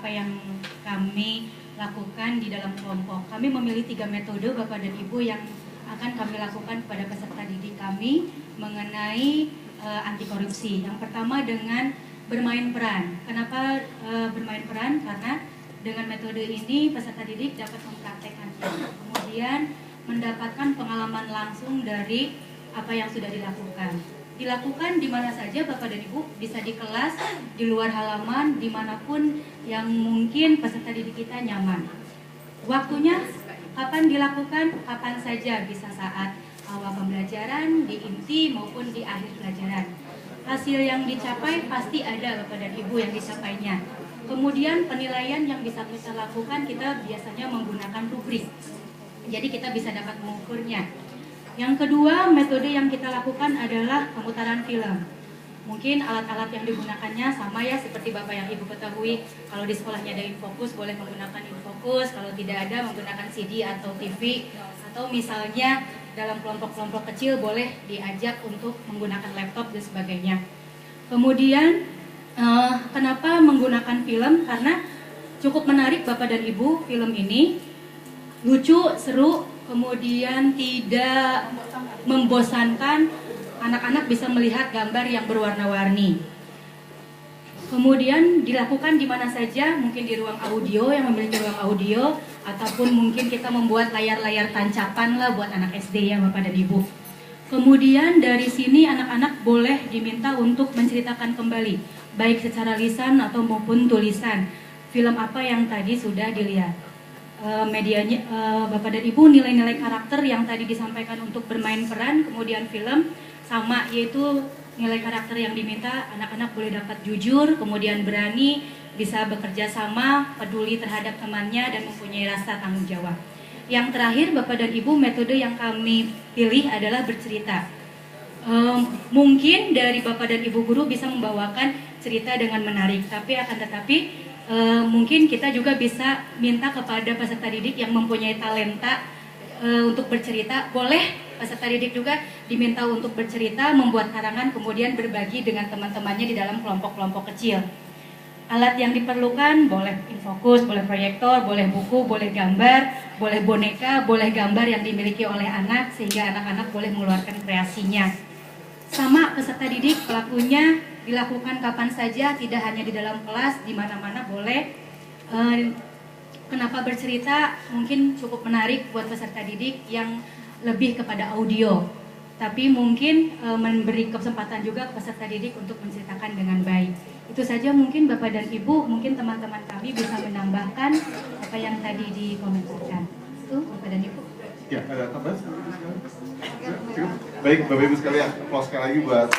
apa yang kami lakukan di dalam kelompok. Kami memilih 3 metode Bapak dan Ibu yang akan kami lakukan kepada peserta didik kami mengenai anti korupsi. Yang pertama dengan bermain peran. Kenapa bermain peran? Karena dengan metode ini peserta didik dapat mempraktekkannya, kemudian mendapatkan pengalaman langsung dari apa yang sudah dilakukan. Dilakukan di mana saja Bapak dan Ibu, bisa di kelas, di luar halaman, dimanapun yang mungkin peserta didik kita nyaman. Waktunya kapan dilakukan? Kapan saja, bisa saat awal pembelajaran, di inti maupun di akhir pelajaran. Hasil yang dicapai pasti ada Bapak dan Ibu yang dicapainya. Kemudian penilaian yang bisa kita lakukan, kita biasanya menggunakan rubrik. Jadi kita bisa dapat mengukurnya. Yang kedua, metode yang kita lakukan adalah pemutaran film. Mungkin alat-alat yang digunakannya sama ya seperti Bapak yang Ibu ketahui. Kalau di sekolahnya ada Infocus, boleh menggunakan Infocus. Kalau tidak ada, menggunakan CD atau TV. Atau misalnya dalam kelompok-kelompok kecil boleh diajak untuk menggunakan laptop dan sebagainya. Kemudian kenapa menggunakan film? Karena cukup menarik Bapak dan Ibu film ini. Lucu, seru, kemudian tidak membosankan. Anak-anak bisa melihat gambar yang berwarna-warni. Kemudian dilakukan di mana saja, mungkin di ruang audio yang memiliki ruang audio, ataupun mungkin kita membuat layar-layar tancapan lah buat anak SD ya Bapak dan Ibu. Kemudian dari sini anak-anak boleh diminta untuk menceritakan kembali, baik secara lisan atau maupun tulisan, film apa yang tadi sudah dilihat. Medianya Bapak dan Ibu, nilai-nilai karakter yang tadi disampaikan untuk bermain peran, kemudian film, sama yaitu nilai karakter yang diminta, anak-anak boleh dapat jujur, kemudian berani, bisa bekerja sama, peduli terhadap temannya, dan mempunyai rasa tanggung jawab. Yang terakhir Bapak dan Ibu, metode yang kami pilih adalah bercerita. Mungkin dari Bapak dan Ibu guru bisa membawakan cerita dengan menarik, tetapi mungkin kita juga bisa minta kepada peserta didik yang mempunyai talenta untuk bercerita. Boleh peserta didik juga diminta untuk bercerita, membuat karangan, kemudian berbagi dengan teman-temannya di dalam kelompok-kelompok kecil. Alat yang diperlukan boleh Infocus, boleh proyektor, boleh buku, boleh gambar, boleh boneka, boleh gambar yang dimiliki oleh anak, sehingga anak-anak boleh mengeluarkan kreasinya. Sama peserta didik, pelakunya dilakukan kapan saja, tidak hanya di dalam kelas, di mana-mana boleh. Kenapa bercerita? Mungkin cukup menarik buat peserta didik yang lebih kepada audio, tapi mungkin memberi kesempatan juga ke peserta didik untuk menceritakan dengan baik. Itu saja mungkin Bapak dan Ibu, mungkin teman-teman kami bisa menambahkan apa yang tadi dikomentarkan. Itu Bapak dan Ibu. Ya, ada tambahan? Baik, Bapak Ibu sekalian, applause sekali lagi buat